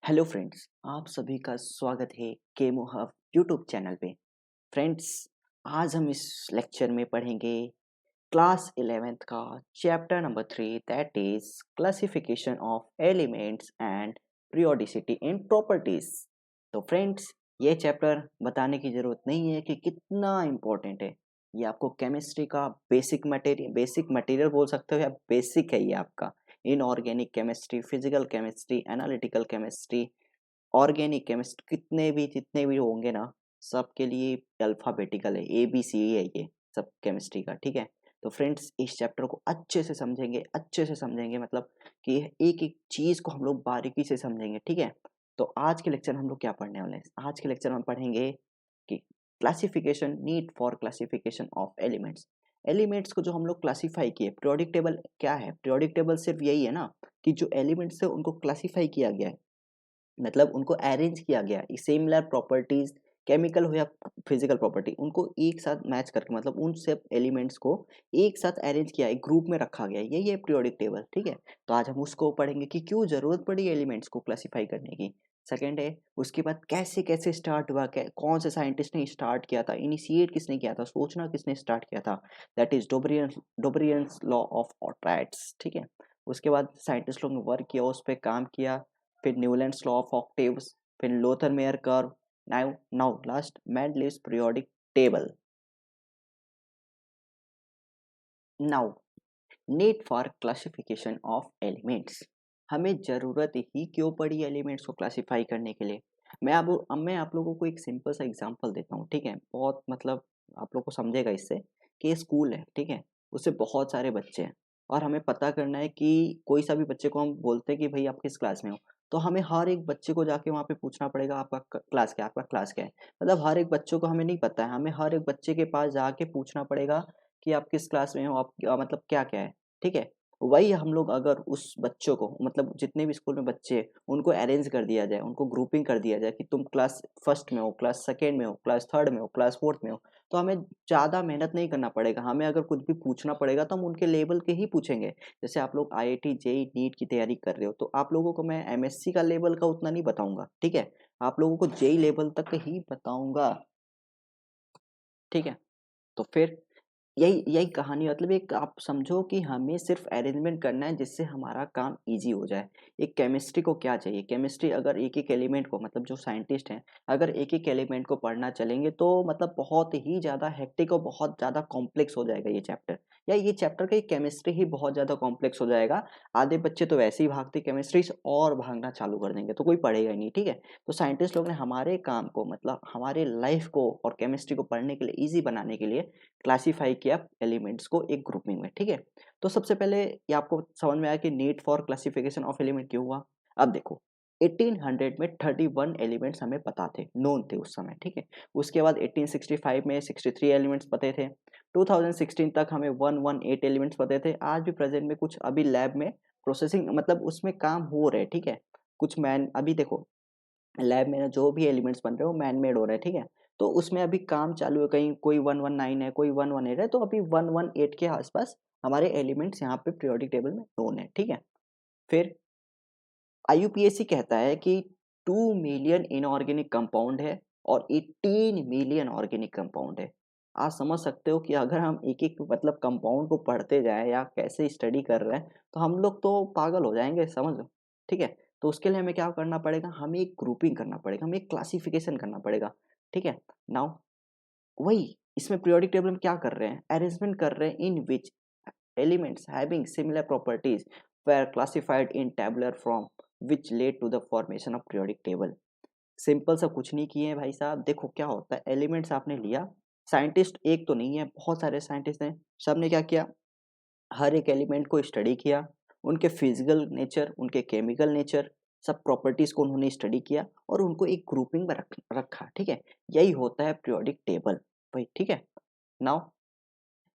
Hello friends, आप सभी का स्वागत है केमो हब यूट्यूब चैनल पे। फ्रेंड्स, आज हम इस लेक्चर में पढ़ेंगे क्लास 11th का chapter number 3, that is classification of elements and periodicity in properties. तो फ्रेंड्स, ये चैप्टर बताने की ज़रूरत नहीं है कि कितना इम्पोर्टेंट है। ये आपको केमिस्ट्री का बेसिक मटेरियल बोल सकते हो या बेसिक है ये आपका। Inorganic chemistry, physical chemistry, analytical chemistry, organic chemist जितने भी होंगे ना, सबके लिए अल्फ़ाबेटिकल है, ABC है ये सब केमिस्ट्री का, ठीक है? तो फ्रेंड्स, इस चैप्टर को अच्छे से समझेंगे मतलब कि एक-एक चीज़ को हम लोग बारीकी से समझेंगे, ठीक है? तो आज के लेक्चर में हम लोग क्या पढ़ने वाले हैं? आज के लेक्चर में हम पढ़ेंगे कि need for classification of elements. Elements को जो हम लोग क्लासिफाई किए, पीरियोडिक टेबल क्या है? पीरियोडिक टेबल सिर्फ यही है ना कि जो एलिमेंट्स है उनको क्लासिफाई किया गया है। मतलब उनको अरेंज किया गया सिमिलर प्रॉपर्टीज, केमिकल हो या फिजिकल प्रॉपर्टी, उनको एक साथ मैच करके मतलब उन सब एलिमेंट्स को एक साथ अरेंज किया, एक ग्रुप में रखा गया, यही है पीरियोडिक टेबल, ठीक है? तो आज हम उसको पढ़ेंगे कि क्यों जरूरत पड़ी एलिमेंट्स को क्लासिफाई करने की। सेकेंड है, उसके बाद कैसे कैसे स्टार्ट हुआ, कौन से साइंटिस्ट ने स्टार्ट किया था, इनिशिएट किसने किया था, सोचना किसने स्टार्ट किया था, दैट इज डोबरियंस लॉ ऑफ ऑर्ट्राइड्स, ठीक है? उसके बाद साइंटिस्ट लोग ने वर्क किया, उस पर काम किया, फिर न्यूलैंड्स लॉ ऑफ ऑक्टेव्स, फिर Lothar Meyer curve, now last Mendeleev's periodic table. Now need for classification of elements. हमें ज़रूरत ही क्यों पड़ी एलिमेंट्स को क्लासिफाई करने के लिए? मैं आप लोगों को एक सिंपल सा एग्जांपल देता हूँ, ठीक है? बहुत मतलब आप लोग को समझेगा इससे कि ये स्कूल है, ठीक है? उससे बहुत सारे बच्चे हैं और हमें पता करना है कि कोई सा भी बच्चे को हम बोलते हैं कि भाई आप किस क्लास में हो, तो हमें हर एक बच्चे को जाके वहाँ पे पूछना पड़ेगा आपका क्लास क्या है, आपका क्लास क्या है? मतलब हर एक बच्चों को हमें नहीं पता है, हमें हर एक बच्चे के पास जाके पूछना पड़ेगा कि आप किस क्लास में हो, आप मतलब क्या-क्या है, ठीक है? वही हम लोग अगर उस बच्चों को मतलब जितने भी स्कूल में बच्चे हैं, उनको अरेंज कर दिया जाए, उनको ग्रुपिंग कर दिया जाए कि तुम क्लास फर्स्ट में हो, क्लास सेकंड में हो, क्लास थर्ड में हो, क्लास फोर्थ में हो, तो हमें ज़्यादा मेहनत नहीं करना पड़ेगा। हमें अगर कुछ भी पूछना पड़ेगा तो हम उनके लेवल के ही पूछेंगे। जैसे आप लोग IIT, जेईई, नीट की तैयारी कर रहे हो, तो आप लोगों को मैं MSc का लेवल का उतना नहीं बताऊँगा, ठीक है? आप लोगों को जेईई लेवल तक ही बताऊँगा, ठीक है? तो फिर यही यही कहानी मतलब एक आप समझो कि हमें सिर्फ अरेंजमेंट करना है जिससे हमारा काम इजी हो जाए। एक केमिस्ट्री को क्या चाहिए? केमिस्ट्री अगर एक-एक एलिमेंट को मतलब जो साइंटिस्ट हैं, अगर एक-एक एलिमेंट को पढ़ना चलेंगे तो मतलब बहुत ही ज़्यादा हेक्टिक और बहुत ज़्यादा कॉम्प्लेक्स हो जाएगा ये चैप्टर। या ये चैप्टर का केमिस्ट्री ही बहुत ज़्यादा कॉम्प्लेक्स हो जाएगा। आधे बच्चे तो वैसे ही भागते केमिस्ट्री से और भागना चालू कर देंगे, तो कोई पढ़ेगा ही नहीं, ठीक है? तो साइंटिस्ट लोग ने हमारे काम को मतलब हमारे लाइफ को और केमिस्ट्री को पढ़ने के लिए ईज़ी बनाने के लिए क्लासिफाई किया एलिमेंट्स को एक ग्रुपिंग में, ठीक है? तो सबसे पहले ये आपको समझ में आया कि need for classification of element क्यों हुआ? अब देखो, 1800 में 31 एलिमेंट्स हमें पता थे, नोन थे उस समय, ठीक है? उसके बाद 1865 में 63 एलिमेंट्स पते थे। 2016 तक हमें 118 एलिमेंट्स पते थे। आज भी प्रेजेंट में कुछ अभी लैब में प्रोसेसिंग मतलब उसमें काम हो रहे हैं, ठीक है? कुछ मैन अभी देखो लैब में ना जो भी एलिमेंट्स बन रहे हैं वो मैन मेड हो रहे हैं, ठीक है? तो उसमें अभी काम चालू है, कहीं कोई 119 है, कोई 118 है, तो अभी 118 के आसपास हमारे एलिमेंट्स यहाँ पे पीरियोडिक टेबल में नोन है, ठीक है? फिर IUPAC कहता है कि 2 मिलियन इनऑर्गेनिक कंपाउंड है और 18 मिलियन ऑर्गेनिक कंपाउंड है। आप समझ सकते हो कि अगर हम एक-एक मतलब कंपाउंड को पढ़ते जाएँ या कैसे स्टडी कर रहे हैं, तो हम लोग तो पागल हो जाएँगे, समझ लो, ठीक है? तो उसके लिए हमें क्या करना पड़ेगा? हमें एक ग्रुपिंग करना पड़ेगा, हमें एक क्लासिफिकेशन करना पड़ेगा, ठीक है? नाउ वही इसमें पीरियोडिक टेबल में क्या कर रहे हैं? अरेंजमेंट कर रहे हैं in which elements having similar properties were classified in tabular form which led to the formation of periodic table। Simple सा कुछ नहीं किए हैं भाई साहब। देखो क्या होता है, एलिमेंट्स आपने लिया, साइंटिस्ट एक तो नहीं है, बहुत सारे साइंटिस्ट हैं। सबने क्या किया, हर एक एलिमेंट को स्टडी किया, उनके फिजिकल नेचर, उनके केमिकल नेचर, सब प्रॉपर्टीज को उन्होंने स्टडी किया और उनको एक ग्रुपिंग में रखा, ठीक है? यही होता है पीरियोडिक टेबल भाई, ठीक है? नाउ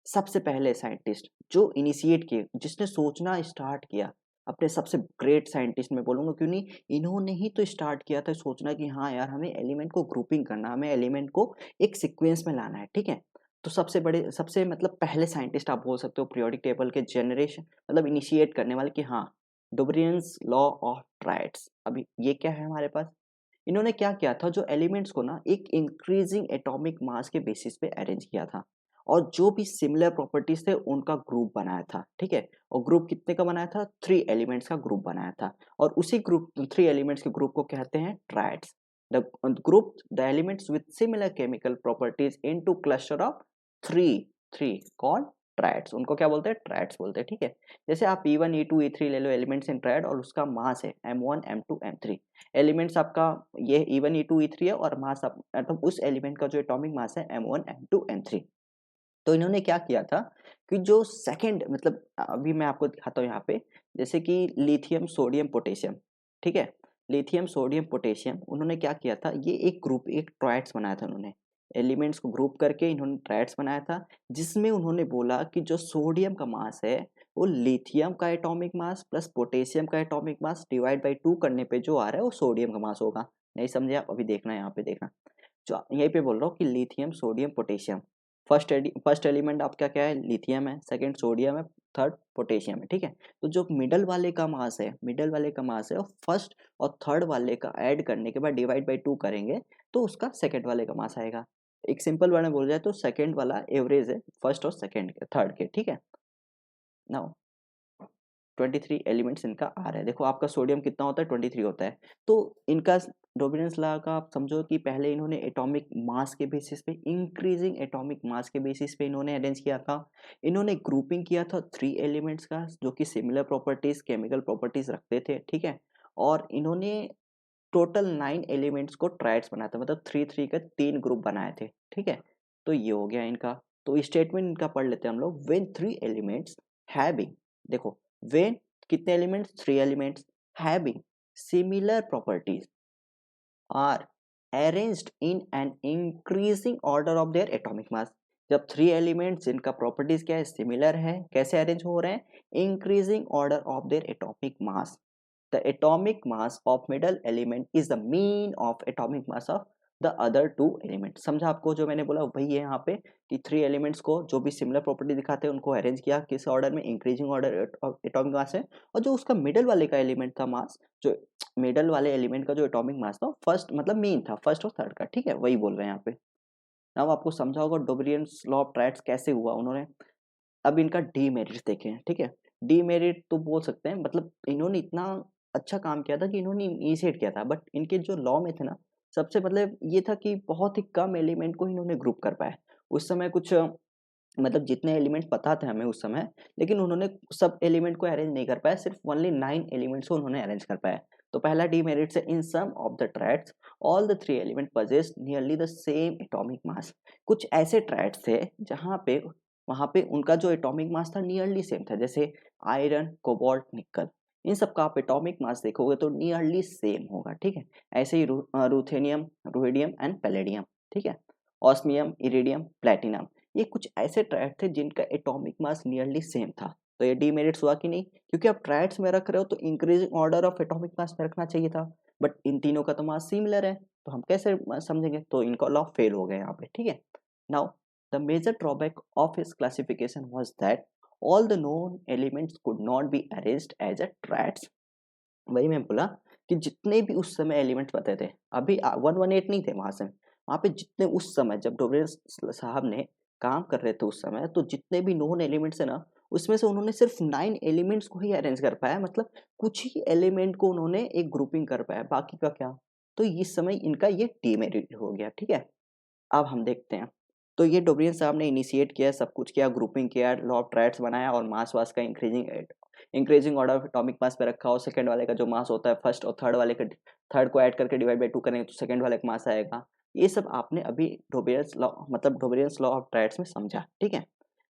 सबसे पहले साइंटिस्ट जो इनिशिएट किए, जिसने सोचना स्टार्ट किया, अपने सबसे ग्रेट साइंटिस्ट मैं बोलूँगा, क्यों नहीं, इन्होंने ही तो स्टार्ट किया था सोचना कि हाँ यार, हमें एलिमेंट को ग्रुपिंग करना, हमें एलिमेंट को एक सीक्वेंस में लाना है, ठीक है? तो सबसे बड़े सबसे मतलब पहले साइंटिस्ट आप बोल सकते हो पीरियोडिक टेबल के जनरेशन मतलब इनिशिएट करने वाले कि हाँ, डुबरियंस लॉ ऑफ ट्राइड्स। अभी ये क्या है हमारे पास, इन्होंने क्या किया था, जो एलिमेंट्स को ना एक इंक्रीजिंग एटॉमिक मास के बेसिस पे अरेंज किया था, और जो भी सिमिलर प्रॉपर्टीज थे उनका ग्रुप बनाया था, ठीक है। और ग्रुप कितने का बनाया था, 3 एलिमेंट्स का ग्रुप बनाया था, और उसी ग्रुप 3 एलिमेंट्स के ग्रुप को कहते हैं triads. The group the elements with similar chemical properties into cluster of three three called triads, उनको क्या बोलते हैं, ट्राइड्स बोलते हैं, ठीक है। जैसे आप E1 E2 E3 ले लो एलिमेंट्स इन ट्राइड, और उसका मास है M1 M2 M3। एलिमेंट्स आपका ये E1 E2 E3 है, और मास आप मतलब उस एलिमेंट का जो एटॉमिक मास है M1 M2 M3। तो इन्होंने क्या किया था कि जो सेकंड मतलब अभी मैं आपको दिखाता हूँ यहाँ पे, जैसे कि लिथियम सोडियम पोटेशियम, ठीक है। लिथियम सोडियम पोटेशियम उन्होंने क्या किया था, ये एक ग्रुप एक ट्राइड्स बनाया था उन्होंने, एलिमेंट्स को ग्रुप करके इन्होंने ट्राइड्स बनाया था, जिसमें उन्होंने बोला कि जो सोडियम का मास है वो लिथियम का एटॉमिक मास प्लस पोटेशियम का एटॉमिक मास डिवाइड बाई 2 करने पे जो आ रहा है वो सोडियम का मास होगा। नहीं समझे आप, अभी देखना यहाँ पे देखना, जो यहीं पे बोल रहा हूँ कि lithium sodium potassium, first element आपका क्या है, लिथियम है, सेकंड सोडियम है, थर्ड पोटेशियम है, ठीक है। तो जो मिडल वाले का मास है, मिडल वाले का मास है, और फर्स्ट और थर्ड वाले का ऐड करने के बाद डिवाइड बाई 2 करेंगे तो उसका सेकंड वाले का मास आएगा। एक सिंपल वर्ड में बोल जाए तो सेकंड वाला एवरेज है फर्स्ट और सेकंड के, थर्ड के, ठीक है। नाउ 23 एलिमेंट्स इनका आ रहा है, देखो आपका सोडियम कितना होता है, 23 होता है। तो इनका डोमिनेंस लॉ का आप समझो कि पहले इन्होंने एटॉमिक मास के बेसिस पे, इंक्रीजिंग एटॉमिक मास के बेसिस पे इन्होंने अरेंज किया था। इन्होंने ग्रुपिंग किया था 3 एलिमेंट्स का जो कि सिमिलर प्रॉपर्टीज केमिकल प्रॉपर्टीज रखते थे, ठीक है। और इन्होंने टोटल 9 एलिमेंट्स को ट्राइड्स बनाया था, मतलब 3 3 के 3 ग्रुप बनाए थे, ठीक है। तो ये हो गया इनका। तो स्टेटमेंट इनका पढ़ लेते हैं हम लोग, व्हेन 3 एलिमेंट्स हैविंग, देखो व्हेन कितने elements, 3 elements having similar properties are arranged in an increasing order of their atomic mass. जब 3 एलिमेंट्स जिनका प्रॉपर्टीज क्या है, सिमिलर है, कैसे अरेंज हो रहे हैं, increasing order of their atomic mass. The atomic mass of middle element is the mean of atomic mass of the other 2 elements। समझा आपको जो मैंने बोला वही है यहाँ पे, कि 3 एलिमेंट्स को जो भी सिमिलर प्रॉपर्टी दिखाते हैं उनको अरेंज किया किस ऑर्डर में, इंक्रीजिंग ऑर्डर एटॉमिक मास है। और जो उसका मिडल वाले का एलिमेंट था मास, जो मिडल वाले एलिमेंट का जो एटॉमिक मास था फर्स्ट मतलब मीन था फर्स्ट और थर्ड का, ठीक है, वही बोल रहे हैं यहाँ पे। अब आपको समझा होगा डोबरियंस लॉ ऑफ ट्राइड्स कैसे हुआ उन्होंने। अब इनका डीमेरिट्स देखें, ठीक है। डीमेरिट तो बोल सकते हैं, मतलब इन्होंने इतना अच्छा काम किया था कि इन्होंने इनिशिएट किया था, बट इनके जो लॉ में थे ना, सबसे मतलब ये था कि बहुत ही कम एलिमेंट को इन्होंने ग्रुप कर पाया। उस समय कुछ मतलब जितने एलिमेंट पता थे हमें उस समय, लेकिन उन्होंने सब एलिमेंट को अरेंज नहीं कर पाया, सिर्फ ओनली 9 एलिमेंट्स को उन्होंने अरेंज कर पाया। तो पहला डीमेरिट है, in some of the triads all the 3 element possess nearly the same atomic mass. कुछ ऐसे ट्राइड्स थे जहाँ पे वहाँ पे उनका जो एटॉमिक मास था नियरली सेम था, जैसे आयरन कोबाल्ट निकल, इन सब का आप एटॉमिक मास देखोगे तो नियरली सेम होगा, ठीक है। ऐसे ही रूथेनियम रुहेडियम एंड पैलेडियम, ठीक है, ऑस्मियम इरिडियम प्लेटिनम, ये कुछ ऐसे ट्राइड थे जिनका एटॉमिक मास नियरली सेम था। तो ये डीमेरिट्स हुआ कि नहीं, क्योंकि आप ट्राइड्स में रख रहे हो तो increasing order of atomic mass में रखना चाहिए था, बट इन तीनों का तो मास सिमिलर है, तो हम कैसे समझेंगे, तो इनका लॉ फेल हो गया यहाँ पे, ठीक है। Now the major drawback of his classification was that all the known elements could not be arranged as a triads. वही मैं बोला कि जितने भी उस समय एलिमेंट्स बताए थे, अभी 118 नहीं थे वहां से, वहां पे जितने उस समय जब डोबरेस साहब ने काम कर रहे थे उस समय, तो जितने भी नोन एलिमेंट्स है ना, उसमें से उन्होंने सिर्फ 9 एलिमेंट्स को ही अरेंज कर पाया, मतलब कुछ ही एलिमेंट को उन्होंने एक ग्रुपिंग कर पाया, बाकी का क्या। तो इस समय इनका ये डीमेरिट हो गया, ठीक है। अब हम देखते हैं, तो ये डोब्रियन साहब ने इनिशिएट किया, सब कुछ किया, ग्रुपिंग किया, लॉ ऑफ ट्राइड्स बनाया, और मास वास का increasing order of atomic mass पे रखा, और सेकंड वाले का जो मास होता है फर्स्ट और थर्ड वाले का, थर्ड को ऐड करके डिवाइड बाई 2 करेंगे तो सेकंड वाले का मास आएगा। ये सब आपने अभी डोबेरियस लॉ मतलब डोबेरियस लॉ ऑफ ट्राइड्स में समझा, ठीक है।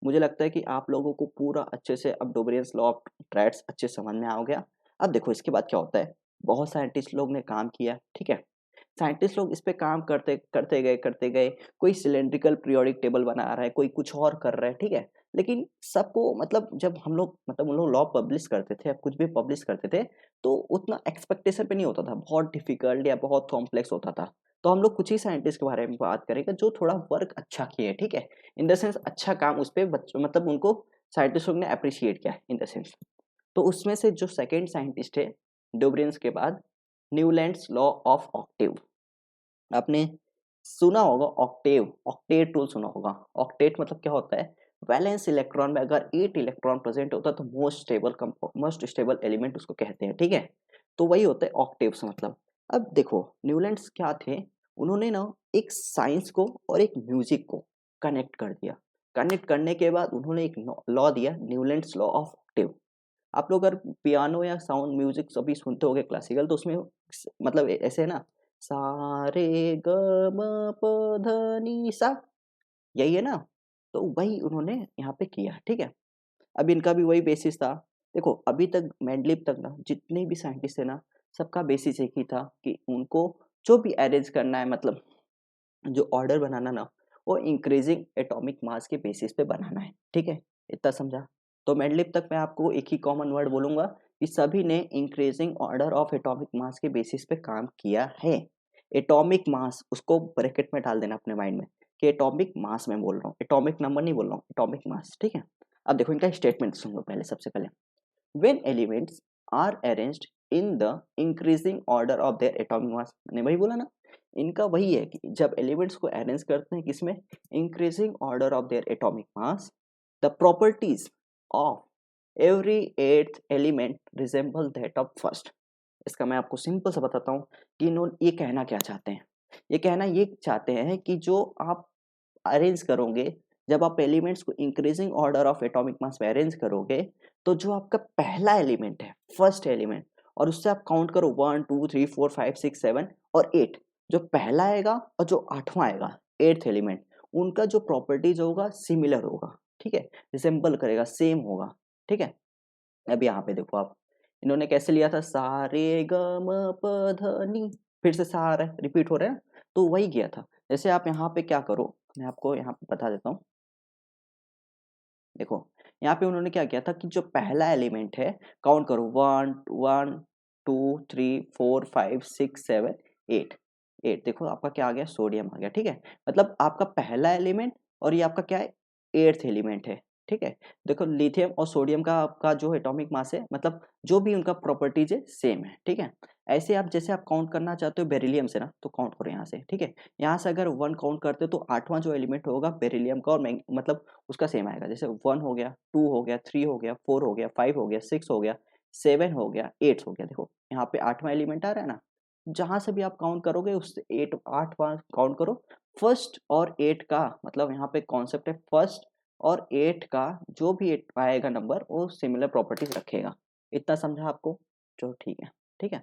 मुझे लगता है कि आप लोगों को पूरा अच्छे से अब डोबेरियस लॉ ऑफ ट्राइड्स अच्छे से समझ में आ गया। अब देखो इसके बाद क्या होता है, बहुत साइंटिस्ट लोग ने काम किया, ठीक है। साइंटिस्ट लोग इस पे काम करते गए, कोई सिलेंड्रिकल पीरियोडिक टेबल बना रहा है, कोई कुछ और कर रहा है, ठीक है। लेकिन सबको मतलब जब हम लोग मतलब उन लोग लॉ पब्लिश करते थे, कुछ भी पब्लिश करते थे, तो उतना एक्सपेक्टेशन पे नहीं होता था, बहुत डिफिकल्ट या बहुत कॉम्प्लेक्स होता था। तो हम लोग कुछ ही साइंटिस्ट के बारे में बात करेंगे जो थोड़ा वर्क अच्छा किए, ठीक है, इन द सेंस अच्छा काम उस पे बच्चों मतलब उनको साइंटिस्ट लोग ने अप्रिशिएट किया इन द सेंस। तो उसमें से जो सेकेंड साइंटिस्ट है ड्यूबरेंस के बाद, न्यूलैंड्स लॉ ऑफ ऑक्टेव। आपने सुना होगा ऑक्टेव, ऑक्टेट टूल सुना होगा। ऑक्टेट मतलब क्या होता है, वैलेंस इलेक्ट्रॉन में अगर 8 इलेक्ट्रॉन प्रेजेंट होता है तो मोस्ट स्टेबल एलिमेंट उसको कहते हैं, ठीक है। तो वही होता है ऑक्टेव से मतलब। अब देखो न्यूलैंड्स क्या थे, उन्होंने ना एक साइंस को और एक म्यूजिक को कनेक्ट कर दिया। कनेक्ट करने के बाद उन्होंने एक लॉ दिया, न्यूलैंड्स लॉ ऑफ ऑक्टेव। आप लोग अगर पियानो या साउंड म्यूजिक सभी सुनते होगे क्लासिकल, तो उसमें मतलब ऐसे है ना, सा रे ग म प ध नि सा, यही है ना। तो वही उन्होंने यहाँ पे किया, ठीक है। अब इनका भी वही बेसिस था। देखो अभी तक मेंडलीव तक ना जितने भी साइंटिस्ट है ना, सबका बेसिस एक ही था कि उनको जो भी अरेंज करना है, मतलब जो ऑर्डर बनाना ना, वो इंक्रीजिंग एटॉमिक मास के बेसिस पे बनाना है, ठीक है। इतना समझा। तो मेंडलीव तक मैं आपको एक ही कॉमन वर्ड बोलूंगा कि सभी ने increasing order of atomic mass के बेसिस पे काम किया है। एटॉमिक मास उसको ब्रैकेट में डाल देना अपने माइंड में कि एटॉमिक मास मैं बोल रहा हूँ, एटॉमिक नंबर नहीं बोल रहा हूँ, एटॉमिक मास, ठीक है। अब देखो इनका स्टेटमेंट सुन लो पहले, सबसे पहले, when elements are arranged in the increasing order of their atomic mass, मैंने वही बोला ना, इनका वही है कि जब एलिमेंट्स को अरेंज करते हैं किसमें, increasing order of their atomic mass, the properties of every eighth element resemble that of first. इसका मैं आपको सिंपल सा बताता हूँ कि इन्होंने ये कहना क्या चाहते हैं। ये कहना ये चाहते हैं कि जो आप अरेंज करोगे, जब आप एलिमेंट्स को increasing order of atomic mass में अरेंज करोगे, तो जो आपका पहला एलिमेंट है, फर्स्ट एलिमेंट, और उससे आप काउंट करो 1 2 3 4 5 6 7 और 8, जो पहला आएगा और जो आठवां आएगा, एट्थ एलिमेंट, उनका जो प्रॉपर्टीज होगा सिमिलर होगा, ठीक है, रिसेंबल करेगा, सेम होगा, ठीक है। अब यहाँ पे देखो आप, इन्होंने कैसे लिया था, सा रे ग म प ध नि, फिर से सा आ रहा है, रिपीट हो रहा है, तो वही किया था। जैसे आप यहाँ पे क्या करो, मैं आपको यहाँ पे बता देता हूँ। देखो यहाँ पे उन्होंने क्या किया था कि जो पहला एलिमेंट है, काउंट करो 1 1 2 3 4 5 6 7 8, 8 देखो आपका क्या आ गया, सोडियम आ गया, ठीक है। मतलब आपका पहला एलिमेंट और ये आपका क्या है, एट्थ एलिमेंट है, ठीक है। देखो लिथियम और सोडियम का आपका जो एटॉमिक मास है, मतलब जो भी उनका प्रॉपर्टीज है सेम है, ठीक है। ऐसे आप जैसे आप काउंट करना चाहते हो बेरिलियम से ना, तो काउंट करो यहाँ से, ठीक है। यहाँ से अगर 1 काउंट करते हो तो आठवां जो एलिमेंट होगा बेरिलियम का, और मतलब उसका सेम आएगा। जैसे 1 हो गया, 2 हो गया, 3 हो गया, 4 हो गया, 5 हो गया, 6 हो गया, 7 हो गया, 8 हो गया। देखो यहाँ पे आठवां एलिमेंट आ रहा है ना, जहां से भी आप काउंट करोगे उससे 8 आठवां काउंट करो। फर्स्ट और 8 का मतलब यहाँ पे कॉन्सेप्ट है, फर्स्ट और 8 का जो भी 8 आएगा नंबर, वो सिमिलर प्रॉपर्टीज रखेगा। इतना समझा आपको, चलो ठीक है, ठीक है।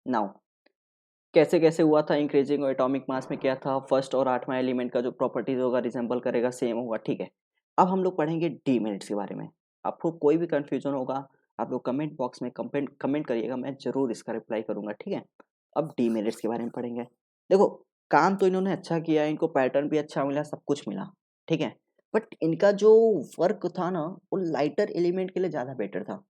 नाउ कैसे कैसे हुआ था इंक्रीजिंग और एटॉमिक मास में, क्या था, फर्स्ट और आठवां एलिमेंट का जो प्रॉपर्टीज होगा रिजेंबल करेगा, सेम होगा, ठीक है। अब हम लोग पढ़ेंगे डीमेरिट्स के बारे में। आपको कोई भी कंफ्यूजन होगा, आप लोग कमेंट बॉक्स में कमेंट कमेंट करिएगा, मैं जरूर इसका रिप्लाई करूंगा, ठीक है। अब डीमेरिट्स के बारे में पढ़ेंगे। देखो काम तो इन्होंने अच्छा किया, इनको पैटर्न भी अच्छा मिला, सब कुछ मिला, ठीक है। बट इनका जो वर्क था ना, वो लाइटर एलिमेंट के लिए ज़्यादा बेटर था।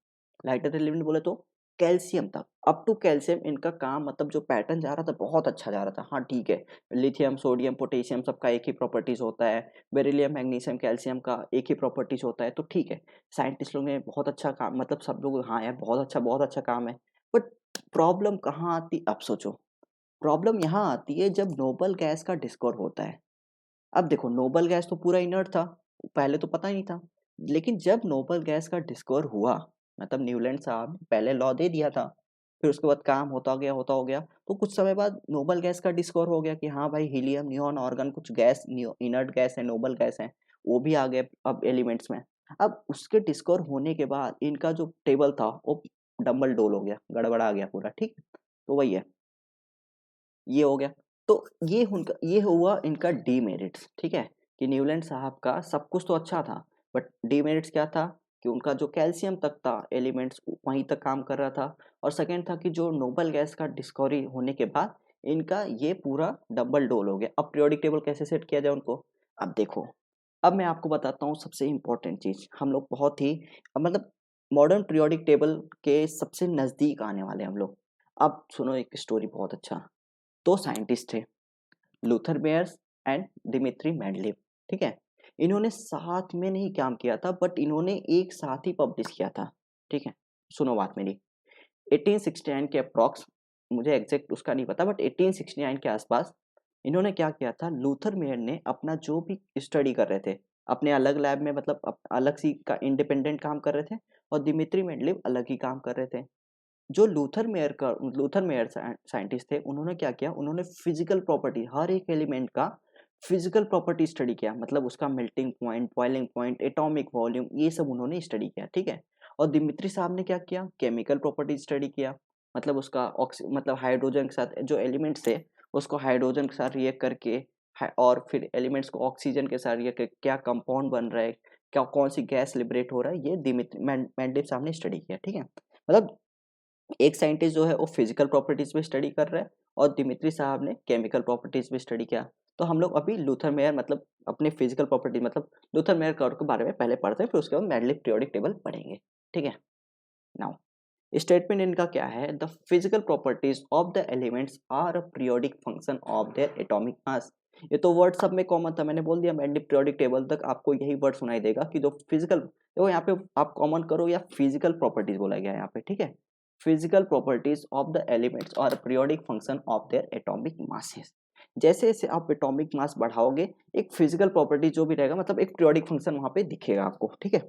लाइटर एलिमेंट बोले तो कैल्शियम तक, अप टू कैल्शियम इनका काम, मतलब जो पैटर्न जा रहा था बहुत अच्छा जा रहा था। हाँ ठीक है, लिथियम सोडियम पोटेशियम सबका एक ही प्रॉपर्टीज होता है, बेरिलियम मैग्नीशियम कैल्शियम का एक ही प्रॉपर्टीज होता है, तो ठीक है। साइंटिस्ट लोग ने बहुत अच्छा काम, मतलब सब लोग हाँ यार बहुत अच्छा काम है। बट प्रॉब्लम कहाँ आती, अब सोचो। प्रॉब्लम यहाँ आती है जब नोबल गैस का डिस्कवर होता है। अब देखो नोबल गैस तो पूरा इनर्ट था, पहले तो पता ही नहीं था। लेकिन जब नोबल गैस का डिस्कवर हुआ, मतलब न्यूलैंड साहब ने पहले लॉ दे दिया था, फिर उसके बाद काम होता हो गया, तो कुछ समय बाद नोबल गैस का डिस्कवर हो गया कि हाँ भाई हीलियम नियॉन ऑर्गन कुछ गैस, इनर्ट गैस है, नोबल गैस है, वो भी आ गए अब एलिमेंट्स में। अब उसके डिस्कवर होने के बाद इनका जो टेबल था वो डम्बल डोल हो गया, गड़बड़ा गया पूरा, ठीक। तो वही है, ये हो गया। तो ये हुआ इनका डीमेरिट्स, ठीक है, कि न्यूलैंड साहब का सब कुछ तो अच्छा था, बट डीमेरिट्स क्या था कि उनका जो कैल्शियम तक था एलिमेंट्स वहीं तक काम कर रहा था। और सेकंड था कि जो नोबल गैस का डिस्कवरी होने के बाद इनका ये पूरा डबल डोल हो गया। अब पीरियोडिक टेबल कैसे सेट किया जाए उनको, अब देखो, अब मैं आपको बताता हूँ सबसे इम्पोर्टेंट चीज। हम लोग बहुत ही मतलब मॉडर्न पीरियोडिक टेबल के सबसे नजदीक आने वाले हम लोग। अब सुनो एक स्टोरी बहुत अच्छा। दो साइंटिस्ट थे, लूथर बेयर्स एंड दिमित्री मेंडलीव, ठीक है। इन्होंने साथ में नहीं काम किया था, बट इन्होंने एक साथ ही पब्लिश किया था। ठीक है, सुनो बात मेरी। 1869 के अप्रॉक्स, मुझे एग्जैक्ट उसका नहीं पता, बट 1869 के आसपास इन्होंने क्या किया था, लूथर मेयर ने अपना जो भी स्टडी कर रहे थे अपने अलग लैब में, मतलब अलग सी का इंडिपेंडेंट काम कर रहे थे, और दिमित्री मेंडलीव अलग ही काम कर रहे थे। जो लूथर मेयर साइंटिस्ट थे, उन्होंने क्या किया, उन्होंने फिजिकल प्रॉपर्टी, हर एक एलिमेंट का फिजिकल प्रॉपर्टी स्टडी किया, मतलब उसका melting point, boiling point, atomic volume, ये सब उन्होंने स्टडी किया, ठीक है। और दिमित्री साहब ने क्या किया, केमिकल प्रॉपर्टी स्टडी किया, मतलब उसका मतलब हाइड्रोजन के साथ जो एलिमेंट्स थे उसको हाइड्रोजन के साथ रिएक्ट करके, और फिर एलिमेंट्स को ऑक्सीजन के साथ रिएक्ट करके क्या कंपाउंड बन रहा है, क्या कौन सी गैस लिबरेट हो रहा है, ये दिमित्री मेंडलीव साहब ने स्टडी किया, ठीक है। मतलब एक साइंटिस्ट जो है वो फिजिकल प्रॉपर्टीज पे स्टडी कर रहा है, और दिमित्री साहब ने केमिकल प्रॉपर्टीज पे स्टडी किया। तो हम लोग अभी लूथर मेयर मतलब अपने फिजिकल प्रॉपर्टी मतलब लूथर मेयर कर्व के बारे में पहले पढ़ते हैं, फिर उसके बाद मेंडलीव पीरियोडिक टेबल पढ़ेंगे, ठीक है। नाउ स्टेटमेंट इनका क्या है, the physical properties of the elements are a periodic function of their atomic mass. ये तो वर्ड सब में कॉमन था, मैंने बोल दिया मेंडलीव पीरियोडिक टेबल तक आपको यही वर्ड सुनाई देगा कि जो फिजिकल, देखो यहाँ पे आप कॉमन करो या फिजिकल प्रॉपर्टीज बोला गया है यहाँ पे, ठीक है। Physical properties of the elements और periodic function of their atomic masses. जैसे जैसे आप एटॉमिक मास बढ़ाओगे, एक फिजिकल प्रॉपर्टी जो भी रहेगा, मतलब एक पीरियोडिक फंक्शन वहां पे दिखेगा आपको, ठीक है।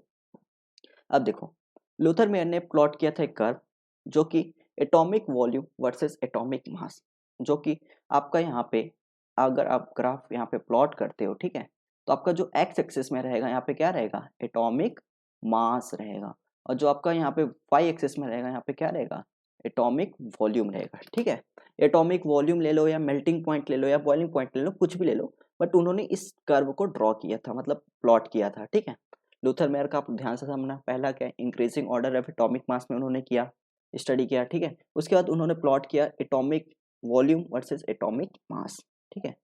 अब देखो, लूथर मेयर ने प्लॉट किया था एक कर्व, जो कि atomic volume versus atomic mass, जो कि आपका यहाँ पे, अगर आप ग्राफ यहाँ पे प्लॉट करते हो, ठीक है, तो आपका जो एक्स एक्सिस में रहेगा यहाँ पे क्या रहेगा, एटॉमिक मास रहेगा, और जो आपका यहाँ पे वाई एक्सिस में रहेगा यहाँ पे क्या रहेगा, एटॉमिक वॉल्यूम रहेगा, ठीक है। एटॉमिक वॉल्यूम ले लो या मेल्टिंग पॉइंट ले लो या बॉइलिंग पॉइंट ले लो, कुछ भी ले लो, बट उन्होंने इस कर्व को ड्रॉ किया था, मतलब प्लॉट किया था, ठीक है। लूथर मेयर का आप ध्यान से समझना, पहला क्या है, increasing order of atomic mass में उन्होंने किया, स्टडी किया, ठीक है। उसके बाद उन्होंने प्लॉट किया atomic volume versus atomic mass, ठीक है।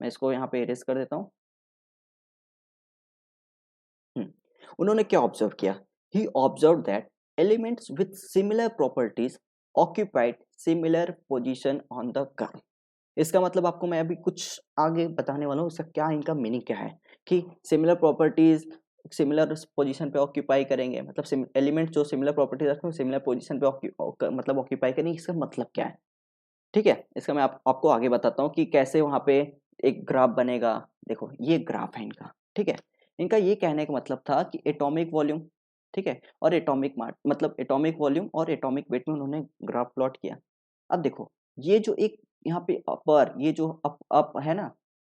मैं इसको यहाँ पे इरेज कर देता हूँ। उन्होंने क्या ऑब्जर्व किया, he observe that elements with similar properties occupied similar position on the curve. इसका मतलब आपको मैं अभी कुछ आगे बताने वाला हूँ, इसका क्या, इनका मीनिंग क्या है, कि सिमिलर प्रॉपर्टीज सिमिलर पोजीशन पे ऑक्यूपाई करेंगे, मतलब एलिमेंट जो सिमिलर प्रॉपर्टीज रखते हैं सिमिलर पोजीशन पे मतलब ऑक्यूपाई करेंगे, इसका मतलब क्या है, ठीक है। इसका मैं आपको आगे बताता हूँ कि कैसे वहाँ पे एक ग्राफ बनेगा। देखो ये ग्राफ है इनका, ठीक है। इनका ये कहने का मतलब था कि एटॉमिक वॉल्यूम, ठीक है, और एटॉमिक मास, मतलब एटॉमिक वॉल्यूम और एटॉमिक वेट में उन्होंने ग्राफ प्लॉट किया। अब देखो, ये जो एक यहाँ पे अपर, ये जो अप है ना,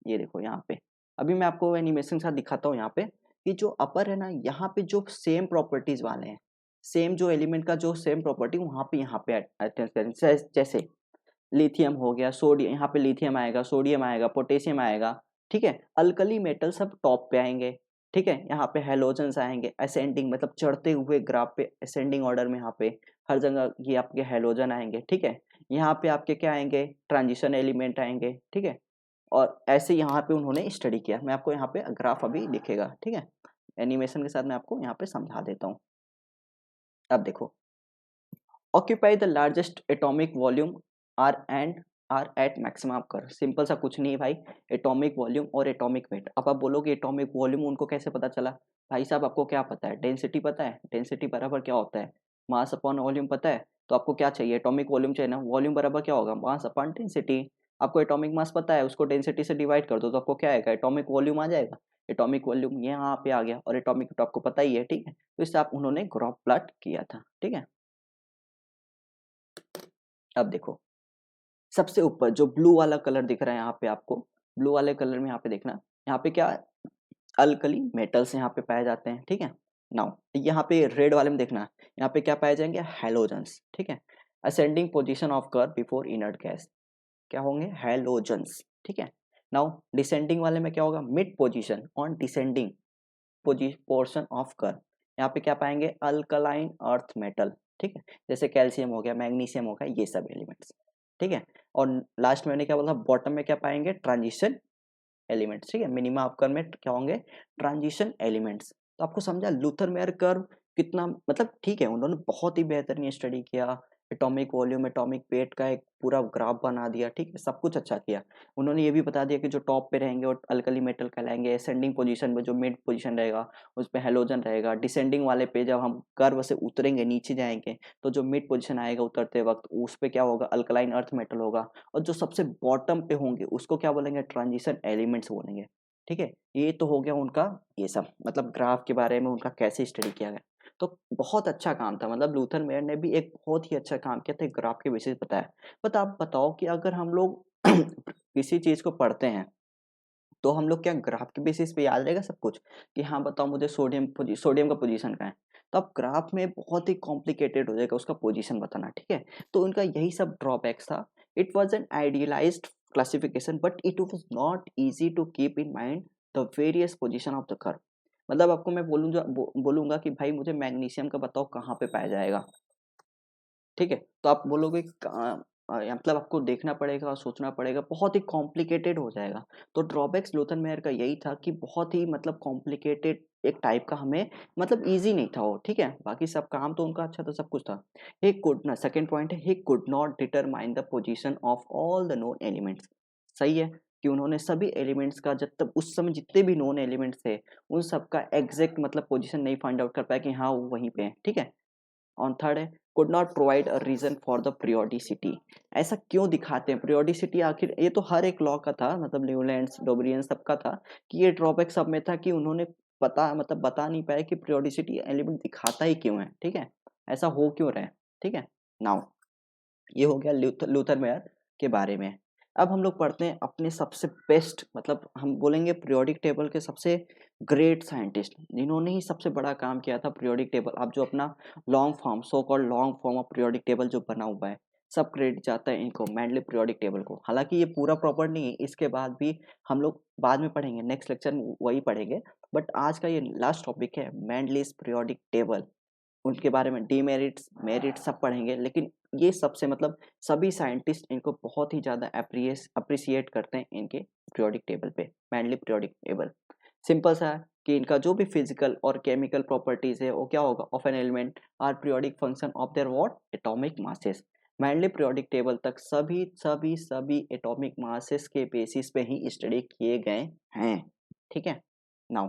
ये देखो यहाँ पे, अभी मैं आपको एनिमेशन के साथ दिखाता हूँ यहाँ पे, कि जो अपर है ना, यहाँ पे जो सेम प्रॉपर्टीज वाले हैं, सेम जो एलिमेंट का जो सेम प्रॉपर्टी वहाँ पे यहाँ पे अटेंड करें, जैसे लिथियम हो गया, सोडियम, यहाँ पे लिथियम आएगा, सोडियम आएगा, पोटेशियम आएगा, ठीक है। अल्कली मेटल सब टॉप पे आएंगे, ठीक है। यहाँ पे हेलोजन्स आएंगे असेंडिंग, मतलब चढ़ते हुए ग्राफ पे असेंडिंग ऑर्डर में, यहाँ पे हर जगह ये आपके हेलोजन आएंगे, ठीक है। यहाँ पे आपके क्या आएंगे, ट्रांजिशन एलिमेंट आएंगे, ठीक है। और ऐसे यहाँ पे उन्होंने स्टडी किया, मैं आपको यहाँ पे ग्राफ अभी दिखेगा, ठीक है। एनिमेशन के साथ मैं आपको यहाँ पे समझा देता हूँ। अब देखो, occupy the largest atomic volume are and are at maximum कर, सिंपल सा कुछ नहीं भाई, एटॉमिक वॉल्यूम और एटॉमिक वेट। अब आप बोलोगे एटॉमिक वॉल्यूम उनको कैसे पता चला, भाई साहब आपको क्या पता है, डेंसिटी पता है, डेंसिटी बराबर क्या होता है, मास अपॉन वॉल्यूम पता है, तो आपको क्या चाहिए, एटॉमिक वॉल्यूम चाहिए ना, वॉल्यूम बराबर क्या होगा, मास अपॉन डेंसिटी। आपको एटॉमिक मास पता है, उसको डेंसिटी से डिवाइड कर दो तो आपको क्या आएगा, एटॉमिक वॉल्यूम आ जाएगा। एटॉमिक वॉल्यूम यहाँ पे आ गया, और एटॉमिक तो आपको पता ही है, ठीक है। तो इससे आप उन्होंने ग्राफ प्लॉट किया था, ठीक है। अब देखो, सबसे ऊपर जो ब्लू वाला कलर दिख रहा है यहाँ पे आपको, ब्लू वाले कलर में यहाँ पे देखना, यहाँ पे क्या, अल्कली मेटल्स यहाँ पे पाए जाते हैं, ठीक है। नाउ यहाँ पे रेड वाले में देखना, यहाँ पे क्या पाए जाएंगे, हेलोजेंस, ठीक है। Ascending position of curve before inert gas, क्या होंगे, हेलोजेंस, ठीक है। नाउ डिसेंडिंग वाले में क्या होगा, mid position on descending portion of curve, यहाँ पे क्या पाएंगे, अल्कलाइन अर्थ मेटल, ठीक है, जैसे कैल्शियम हो गया, मैग्नीशियम हो गया, ये सब एलिमेंट्स, ठीक है। और लास्ट में मैंने क्या बोला, बॉटम में क्या पाएंगे, ट्रांजिशन एलिमेंट्स, ठीक है। मिनिमा ऑफ कर्व में क्या होंगे, ट्रांजिशन एलिमेंट्स। तो आपको समझा लूथर मेयर कर्व कितना, मतलब ठीक है, उन्होंने बहुत ही बेहतरीन स्टडी किया, एटॉमिक वॉल्यूम, एटॉमिक वेट का एक पूरा ग्राफ बना दिया, ठीक है, सब कुछ अच्छा किया। उन्होंने ये भी बता दिया कि जो टॉप पे रहेंगे वो अल्कली मेटल कहलाएंगे, असेंडिंग पोजीशन में जो मिड पोजीशन रहेगा उस पे हैलोजन रहेगा, डिसेंडिंग वाले पे जब हम कर्व से उतरेंगे नीचे जाएंगे तो जो मिड पोजीशन आएगा उतरते वक्त उस पे क्या होगा, अल्कलाइन अर्थ मेटल होगा, और जो सबसे बॉटम पे होंगे उसको क्या बोलेंगे, ट्रांजिशन एलिमेंट्स बोलेंगे। ठीक है, ये तो हो गया उनका ये सब मतलब ग्राफ के बारे में उनका कैसे स्टडी किया गया। तो बहुत अच्छा काम था, मतलब लूथर मेयर ने भी एक बहुत ही अच्छा काम किया था, एक ग्राफ के बेसिस बताया। बट आप बताओ कि अगर हम लोग किसी चीज़ को पढ़ते हैं तो हम लोग क्या ग्राफ के बेसिस पे याद रहेगा सब कुछ, कि हाँ बताओ मुझे सोडियम का पोजीशन कहाँ है, तो अब ग्राफ में बहुत ही कॉम्प्लिकेटेड हो जाएगा उसका पोजीशन बताना, ठीक है। तो उनका यही सब ड्रॉबैक्स था। It was an idealised classification but it was not easy to keep in mind the various position of the curve. मतलब आपको मैं बोलूंगा कि भाई मुझे मैग्नीशियम का बताओ कहाँ पे पाया जाएगा, ठीक है, तो आप बोलोगे मतलब आपको देखना पड़ेगा और सोचना पड़ेगा, बहुत ही कॉम्प्लिकेटेड हो जाएगा। तो ड्रॉबैक्स लूथर मेयर का यही था कि बहुत ही मतलब कॉम्प्लिकेटेड एक टाइप का हमें मतलब इजी नहीं था वो, ठीक है, बाकी सब काम तो उनका अच्छा था, सब कुछ था। ही कुड ना, सेकंड पॉइंट है, he could not determine the position of all the known elements. सही है कि उन्होंने सभी एलिमेंट्स का जब तक उस समय जितने भी नोन एलिमेंट्स थे उन सबका एग्जैक्ट मतलब पोजीशन नहीं फाइंड आउट कर पाया कि हाँ वो वहीं पे है, ठीक है। और थर्ड है, could not provide a reason for the periodicity. ऐसा क्यों दिखाते हैं पीरियोडिसिटी, आखिर ये तो हर एक लॉ का था, मतलब न्यूलैंड्स डोबरियन सबका था कि ये ड्रॉबैक सब में था कि उन्होंने बता नहीं पाए कि पीरियोडिसिटी एलिमेंट दिखाता ही क्यों है, ठीक है, ऐसा हो क्यों रहा है, ठीक है। नाउ ये हो गया लूथर मेयर के बारे में। अब हम लोग पढ़ते हैं अपने सबसे बेस्ट, मतलब हम बोलेंगे पीरियोडिक टेबल के सबसे ग्रेट साइंटिस्ट जिन्होंने ही सबसे बड़ा काम किया था पीरियोडिक टेबल। अब जो अपना long form, so called long form of periodic table जो बना हुआ है, सब क्रेडिट जाता है इनको, मेंडले पीरियोडिक टेबल को। हालांकि ये पूरा प्रॉपर नहीं है, इसके बाद भी हम लोग बाद में पढ़ेंगे, नेक्स्ट लेक्चर में वही पढ़ेंगे। बट आज का ये लास्ट टॉपिक है मेंडलीज पीरियोडिक टेबल। उनके बारे में डीमेरिट्स मेरिट सब पढ़ेंगे, लेकिन ये सबसे मतलब सभी साइंटिस्ट इनको बहुत ही ज़्यादा अप्रिसिएट करते हैं इनके पीरियोडिक टेबल पे, मेनली पीरियोडिक टेबल। सिंपल सा है कि इनका जो भी फिजिकल और केमिकल प्रॉपर्टीज है वो क्या होगा, of an element are periodic function of their what, atomic masses. Mainly periodic table तक सभी सभी सभी एटॉमिक मासेस के बेसिस पे ही स्टडी किए गए हैं, ठीक है। नाउ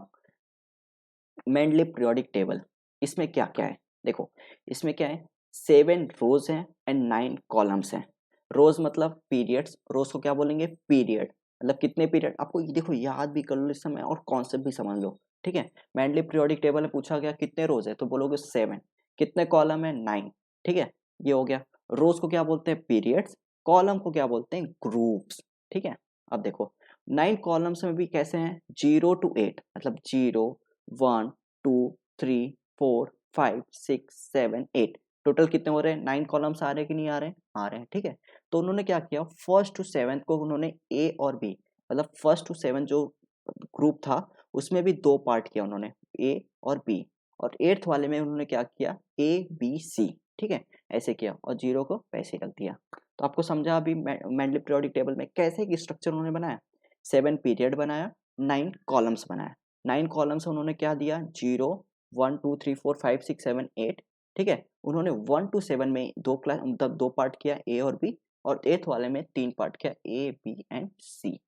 मेंडले पीरियोडिक टेबल, इसमें क्या क्या है देखो, इसमें क्या है, 7 रोज हैं एंड 9 कॉलम्स हैं। रोज मतलब पीरियड्स, रोज को क्या बोलेंगे, पीरियड, मतलब कितने पीरियड, आपको ये देखो याद भी कर लो इस समय और कॉन्सेप्ट भी समझ लो, ठीक है। मेंडले पीरियोडिक टेबल में पूछा गया कितने रोज है तो बोलोगे 7, कितने कॉलम है 9, ठीक है, ये हो गया। रोज को क्या बोलते हैं, पीरियड्स, कॉलम को क्या बोलते हैं, ग्रुप्स, ठीक है। अब देखो 9 कॉलम्स में भी कैसे हैं, 0 to 8, मतलब 0, 1, 2, 3, 4, 5, 6, 7, 8, टोटल कितने हो रहे हैं, 9 कॉलम्स आ रहे हैं कि नहीं आ रहे हैं, आ रहे हैं, ठीक है। तो उन्होंने क्या किया, फर्स्ट टू सेवेंथ को उन्होंने ए और बी, मतलब फर्स्ट टू सेवन जो ग्रुप था उसमें भी 2 पार्ट किया उन्होंने, ए और बी, और एट्थ वाले में उन्होंने क्या किया, ए बी सी, ठीक है, ऐसे किया, और 0 को वैसे रख दिया। तो आपको समझा अभी मेंडले पीरियोडिक टेबल में कैसे की स्ट्रक्चर उन्होंने बनाया, 7 पीरियड बनाया, 9 कॉलम्स बनाया। 9 कॉलम्स उन्होंने क्या दिया, 0, 1, 2, 3, 4, 5, 6, 7, 8, ठीक है। उन्होंने 1 to 7 में मतलब 2 पार्ट किया, ए और बी, और एथ वाले में 3 पार्ट किया, A B and C.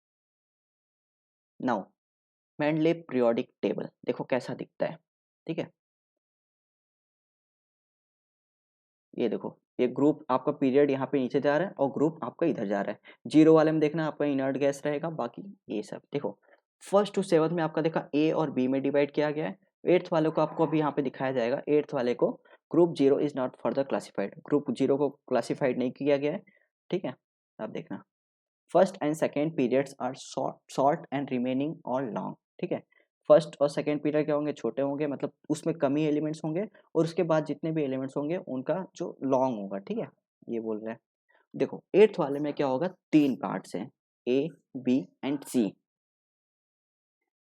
Now Mendeleev periodic table देखो कैसा दिखता है, ठीक है। ये देखो, ये ग्रुप आपका पीरियड यहाँ पे नीचे जा रहा है और ग्रुप आपका इधर जा रहा है। 0 वाले में देखना आपका इनर्ट गैस रहेगा, बाकी ये सब देखो। फर्स्ट टू सेवंथ में आपका देखा ए और बी में डिवाइड किया गया है। एट्थ वाले को आपको अभी यहाँ पे दिखाया जाएगा, एट्थ वाले को group 0 is not further classified, group 0 को क्लासिफाइड नहीं किया गया है, ठीक है। आप देखना, first and second periods are short and remaining और लॉन्ग, ठीक है। फर्स्ट और सेकेंड पीरियड क्या होंगे, छोटे होंगे, मतलब उसमें कम ही एलिमेंट्स होंगे, और उसके बाद जितने भी एलिमेंट्स होंगे उनका जो लॉन्ग होगा, ठीक है, ये बोल रहे हैं। देखो एट्थ वाले में क्या होगा, 3 पार्ट्स हैं, A B and C.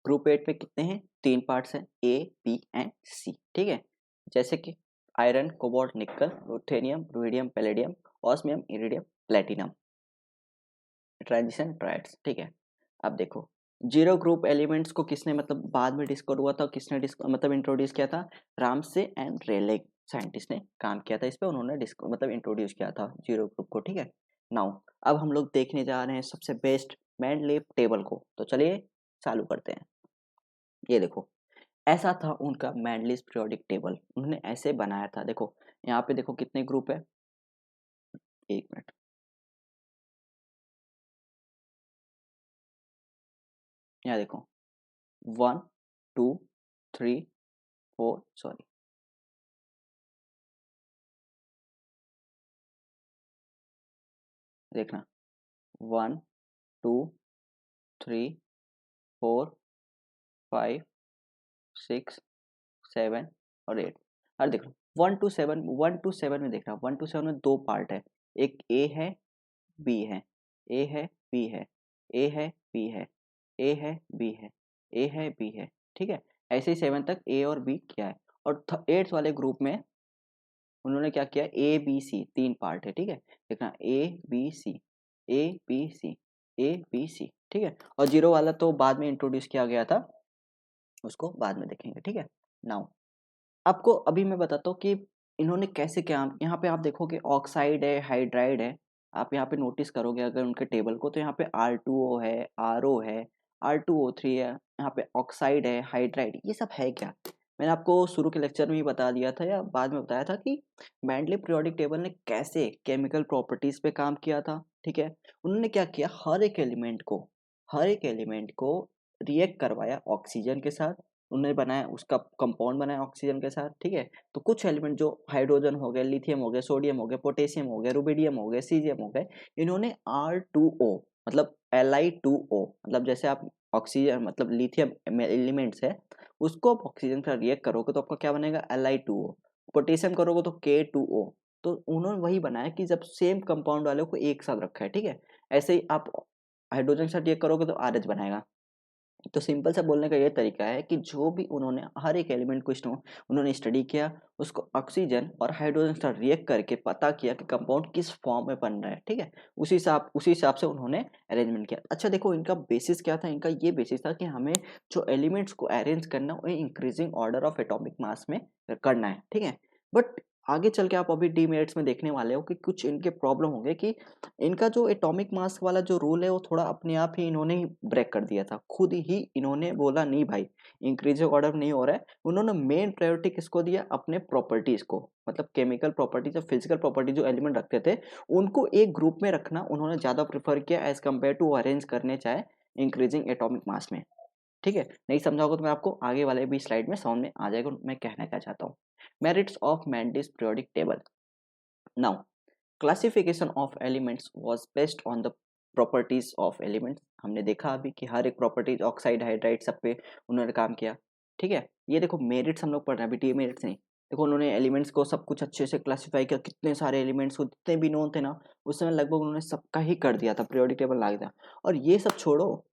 Group 8 में कितने हैं, 3 पार्ट्स हैं, ए बी एंड सी, ठीक है। जैसे कि iron, cobalt, nickel, ruthenium, rhodium, palladium, osmium, iridium, platinum, transition triads, ठीक है। अब देखो 0 ग्रुप एलिमेंट्स को किसने मतलब बाद में डिस्कवर हुआ था, किसने मतलब इंट्रोड्यूस किया था, रामसे एंड रेले साइंटिस्ट ने काम किया था इस पे, उन्होंने मतलब इंट्रोड्यूस किया था जीरो ग्रुप को, ठीक है। नाउ अब हम लोग देखने जा रहे हैं सबसे बेस्ट मैंडलीव टेबल को, तो चलिए चालू करते हैं। ये देखो, ऐसा था उनका मैंडलीव पीरियोडिक टेबल, उन्होंने ऐसे बनाया था। देखो यहाँ पे देखो कितने ग्रुप है, एक मिनट, यहाँ देखो 1 2 3 4, सॉरी देखना 1 2 3 4 5 6 7 और 8। और देखो 1 to 7, 1 to 7 में देखना, 1 to 7 में दो पार्ट है, एक ए है बी है, ए है बी है, ए है बी है, ए है बी है, ए है बी है, ठीक है। ऐसे ही 7 तक ए और बी किया है। और 8th वाले ग्रुप में उन्होंने क्या किया, ए बी सी तीन पार्ट है, ठीक है। देखना A B C, A B C, A B C, ठीक है। और जीरो वाला तो बाद में इंट्रोड्यूस किया गया था, उसको बाद में देखेंगे, ठीक है। नाउ आपको अभी मैं बताता हूँ कि इन्होंने कैसे क्या, यहाँ पे आप देखोगे ऑक्साइड है, हाइड्राइड है। आप यहाँ पे नोटिस करोगे अगर उनके टेबल को, तो यहाँ पे R2O है, RO है, R2O3 है, यहाँ पे ऑक्साइड है, हाइड्राइड, ये सब है क्या। मैंने आपको शुरू के लेक्चर में ही बता दिया था या बाद में बताया था कि मेंडलीव पीरियोडिक टेबल ने कैसे केमिकल प्रॉपर्टीज पे काम किया था, ठीक है। उन्होंने क्या किया, हर एक एलिमेंट को रिएक्ट करवाया ऑक्सीजन के साथ, उन्होंने बनाया उसका कंपाउंड बनाया ऑक्सीजन के साथ, ठीक है। तो कुछ एलिमेंट जो हाइड्रोजन हो गए, लिथियम हो गए, सोडियम हो गए, पोटेशियम हो गए, रुबिडियम हो गए, सीजियम हो गए, इन्होंने R2O मतलब Li2O, मतलब जैसे आप ऑक्सीजन मतलब लिथियम एलिमेंट्स है, उसको आप ऑक्सीजन के साथ रिएक्ट करोगे तो आपका क्या बनेगा, Li2O। पोटेशियम करोगे तो K2O। तो उन्होंने वही बनाया कि जब सेम कंपाउंड वाले को एक साथ रखा है, ठीक है। ऐसे ही आप हाइड्रोजन के साथ रिएक्ट करोगे तो RH बनाएगा। तो सिंपल सा बोलने का ये तरीका है कि जो भी उन्होंने हर एक एलिमेंट को उन्होंने स्टडी किया, उसको ऑक्सीजन और हाइड्रोजन के साथ रिएक्ट करके पता किया कि कंपाउंड किस फॉर्म में बन रहा है, ठीक है। उसी हिसाब से उन्होंने अरेंजमेंट किया। अच्छा देखो इनका बेसिस क्या था, इनका ये बेसिस था कि हमें जो एलिमेंट्स को अरेंज करना है increasing order of atomic mass में करना है, ठीक है। बट आगे चल के आप अभी डीमेरिट्स में देखने वाले हो कि कुछ इनके प्रॉब्लम होंगे कि इनका जो एटॉमिक मास वाला जो रूल है वो थोड़ा अपने आप ही इन्होंने ही ब्रेक कर दिया था, खुद ही इन्होंने बोला नहीं भाई इंक्रीजिंग ऑर्डर नहीं हो रहा है। उन्होंने मेन प्रायोरिटी किसको दिया, अपने प्रॉपर्टीज को, मतलब केमिकल प्रॉपर्टीज और फिजिकल प्रॉपर्टी जो एलिमेंट रखते थे उनको एक ग्रुप में रखना उन्होंने ज्यादा प्रेफर किया एज कम्पेयर टू अरेंज करने चाहे इंक्रीजिंग एटॉमिक मास में, ठीक है। नहीं समझा होगा तो मैं आपको आगे वाले भी स्लाइड में समझ में आ जाएगा मैं कहना क्या चाहता हूँ। Merits of Mendeleev periodic table. Now classification of elements was based on the properties of elements. हमने देखा अभी कि हर एक प्रॉपर्टीज ऑक्साइड हाइड्राइड सब पे उन्होंने काम किया, ठीक है। ये देखो मेरिट्स हम लोग पढ़ रहे हैं अभी, डीमेरिट्स नहीं। देखो उन्होंने एलिमेंट्स को सब कुछ अच्छे से क्लासिफाई किया, कितने सारे एलिमेंट्स को जितने भी नोन थे ना उस समय लगभग उन्होंने सबका ही कर दिया था, पीरियोडिक टेबल ला दिया। और ये सब छोड़ो,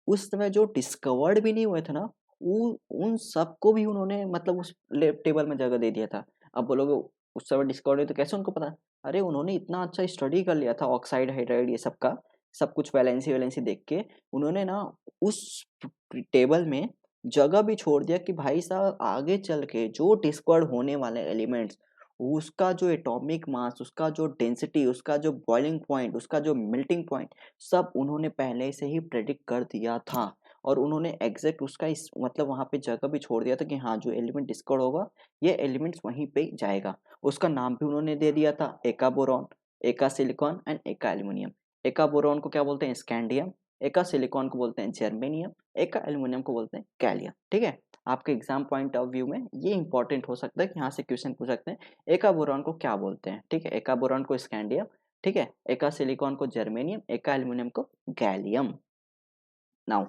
उस समय जो डिस्कवर्ड भी नहीं हुए थे ना उन सबको भी उन्होंने मतलब उस टेबल में जगह दे दिया था। अब बोलोगे उस समय डिस्कवर्ड हुए तो कैसे उनको पता, अरे उन्होंने इतना अच्छा स्टडी कर लिया था ऑक्साइड हाइड्राइड ये सब का, सब कुछ वैलेंसी वैलेंसी देख के उन्होंने ना उस टेबल में जगह भी छोड़ दिया कि भाई साहब आगे चल के जो डिस्कवर्ड होने वाले एलिमेंट्स उसका जो एटॉमिक मास, उसका जो डेंसिटी, उसका जो बॉइलिंग पॉइंट, उसका जो मेल्टिंग पॉइंट सब उन्होंने पहले से ही प्रेडिक्ट कर दिया था। और उन्होंने एग्जैक्ट उसका इस मतलब वहां पे जगह भी छोड़ दिया था कि हाँ जो एलिमेंट डिस्कवर्ड होगा ये एलिमेंट्स वहीं पे जाएगा। उसका नाम भी उन्होंने दे दिया था, एका बोरॉन, एका सिलिकॉन एंड एका एल्यूमिनियम। एका बोरॉन को क्या बोलते हैं, स्कैंडियम। एका सिलिकॉन को बोलते हैं जर्मेनियम। एका एल्यूमिनियम को बोलते हैं गैलियम, ठीक है। आपके एग्जाम पॉइंट ऑफ व्यू में ये इंपॉर्टेंट हो सकता है कि यहाँ से क्वेश्चन पूछ सकते हैं एका बोरॉन को क्या बोलते हैं, ठीक है। एका बोरॉन को स्कैंडियम, ठीक है। एका सिलिकॉन को जर्मेनियम, एका एल्यूमिनियम को गैलियम। नाउ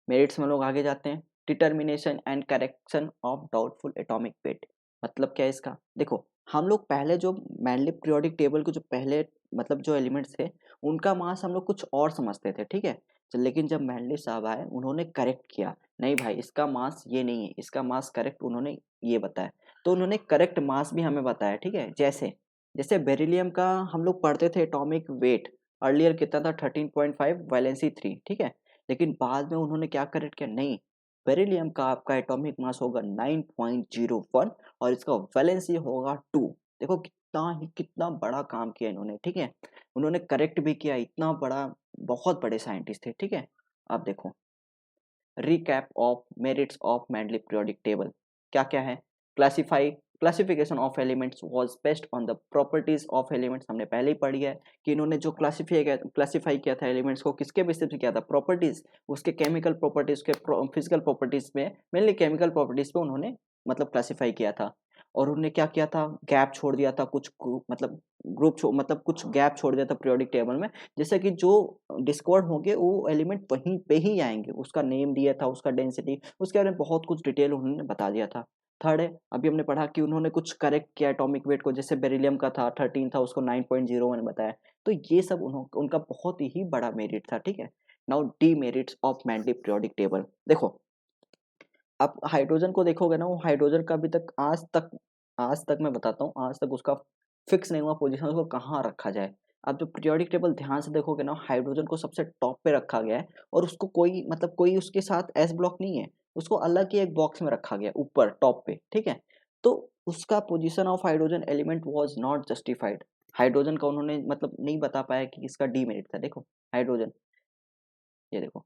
मेरिट्स में लोग आगे जाते हैं, determination and correction of doubtful atomic weight. मतलब क्या है इसका, देखो हम लोग पहले जो मैंडलीव पीरियोडिक टेबल के जो पहले मतलब जो एलिमेंट्स थे उनका मास हम लोग कुछ और समझते थे, ठीक है। लेकिन जब मैंडलीव साहब आए उन्होंने करेक्ट किया, नहीं भाई इसका मास ये नहीं है, इसका मास करेक्ट उन्होंने ये बताया। तो उन्होंने करेक्ट मास भी हमें बताया, ठीक है। जैसे जैसे बेरिलियम का हम लोग पढ़ते थे एटॉमिक वेट अर्लियर कितना था 13.5, वैलेंसी 3, ठीक है। लेकिन बाद में उन्होंने क्या करेक्ट किया, नहीं बेरिलियम का आपका एटॉमिक मास होगा 9.01 और इसका वैलेंसी होगा 2। देखो कितना बड़ा काम किया इन्होंने, ठीक है। उन्होंने करेक्ट भी किया, इतना बड़ा, बहुत बड़े साइंटिस्ट थे, ठीक है। अब देखो recap of merits of Mendeleev periodic table क्या क्या है। Classification of elements was based on the properties of elements, हमने पहले ही पढ़ी है कि इन्होंने जो क्लासिफाई किया था एलिमेंट्स को, किसके बेसिस पे किया था, प्रॉपर्टीज, उसके केमिकल प्रॉपर्टीज के फिजिकल प्रॉपर्टीज में, मेनली केमिकल प्रॉपर्टीज पे उन्होंने मतलब क्लासिफाई किया था। और उन्होंने क्या किया था, गैप छोड़ दिया था कुछ मतलब मतलब कुछ गैप छोड़ दिया था पीरियोडिक टेबल में, जैसे कि जो डिस्कवर्ड होंगे वो एलिमेंट वहीं पे ही आएंगे, उसका नेम दिया था, उसका डेंसिटी, उसके बारे में बहुत कुछ डिटेल उन्होंने बता दिया था। थर्ड है, अभी हमने पढ़ा कि उन्होंने कुछ करेक्ट किया एटॉमिक वेट को, जैसे बेरिलियम का था 13 था, उसको 9.01 बताया। तो ये सब उनका बहुत ही बड़ा मेरिट था, ठीक है। Now D merits of Mendeleev periodic table. देखो आप हाइड्रोजन को देखोगे ना, वो हाइड्रोजन का अभी तक आज तक मैं बताता हूँ, आज तक उसका फिक्स नहीं हुआ पोजीशन, उसको कहाँ रखा जाए। आप जो पीरियोडिक टेबल ध्यान से देखोगे ना, हाइड्रोजन को सबसे टॉप पे रखा गया है और उसको कोई उसके साथ एस ब्लॉक नहीं है, उसको अलग ही एक बॉक्स में रखा गया ऊपर टॉप पे, ठीक है। तो उसका position of hydrogen element was not justified. Hydrogen का उन्होंने मतलब नहीं बता पाया कि इसका डीमेरिट था। देखो हाइड्रोजन, ये देखो